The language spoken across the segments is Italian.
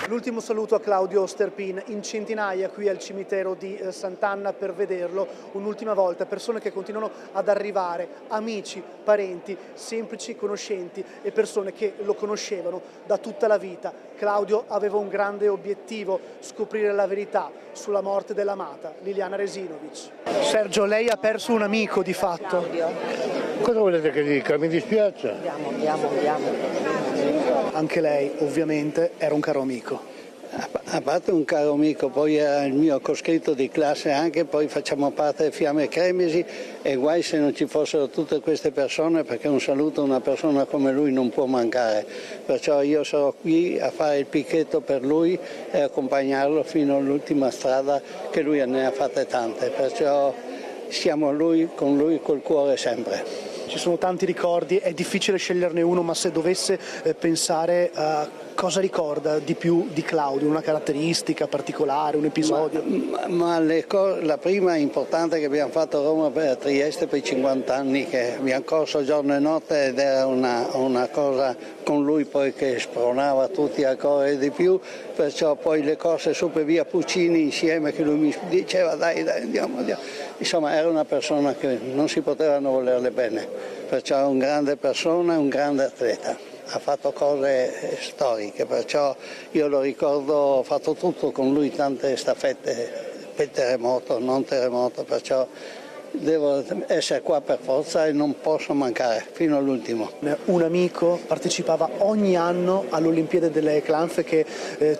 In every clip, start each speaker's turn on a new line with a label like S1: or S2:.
S1: L'ultimo saluto a Claudio Sterpin, in centinaia qui al cimitero di Sant'Anna per vederlo un'ultima volta, persone che continuano ad arrivare, amici, parenti, semplici conoscenti e persone che lo conoscevano da tutta la vita. Claudio aveva un grande obiettivo, scoprire la verità sulla morte dell'amata Liliana Resinovic. Sergio, lei ha perso un amico di fatto.
S2: Cosa volete che dica? Mi dispiace.
S3: Andiamo.
S1: Anche lei, ovviamente, era un caro amico.
S4: A parte un caro amico, poi è il mio coscritto di classe anche, poi facciamo parte di Fiamme Cremisi e guai se non ci fossero tutte queste persone, perché un saluto a una persona come lui non può mancare. Perciò io sarò qui a fare il picchetto per lui e accompagnarlo fino all'ultima strada, che lui ne ha fatte tante, perciò siamo con lui col cuore sempre.
S1: Ci sono tanti ricordi, è difficile sceglierne uno, ma se dovesse pensare a cosa ricorda di più di Claudio, una caratteristica particolare, un episodio?
S4: La prima importante che abbiamo fatto a Roma per Trieste per i 50 anni, che abbiamo corso giorno e notte ed era una cosa con lui poi che spronava tutti a correre di più, perciò poi le corse su per via Puccini insieme, che lui mi diceva dai andiamo. Insomma era una persona che non si potevano volerle bene, perciò è una grande persona e un grande atleta. Ha fatto cose storiche, perciò io lo ricordo, ho fatto tutto con lui, tante staffette per terremoto, non terremoto, perciò devo essere qua per forza e non posso mancare fino all'ultimo.
S1: Un amico partecipava ogni anno all'Olimpiade delle Clanfe che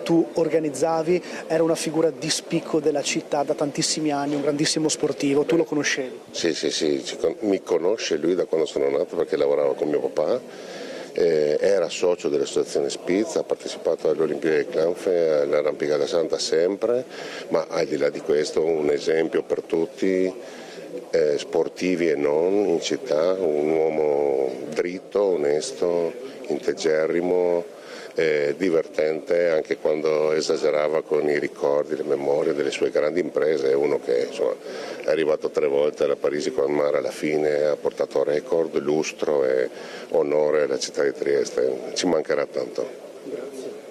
S1: tu organizzavi, era una figura di spicco della città da tantissimi anni, un grandissimo sportivo, tu lo conoscevi?
S5: Sì, mi conosce lui da quando sono nato perché lavorava con mio papà. Era socio dell'associazione Spitz, ha partecipato alle Olimpiadi delle Clanfe, all'Arrampicata Santa sempre, ma al di là di questo un esempio per tutti, sportivi e non, in città, un uomo dritto, onesto, integerrimo, divertente anche quando esagerava con i ricordi, le memorie delle sue grandi imprese. È uno che insomma, è arrivato 3 volte alla Parigi con Mare, alla fine ha portato record, lustro e onore alla città di Trieste, ci mancherà tanto.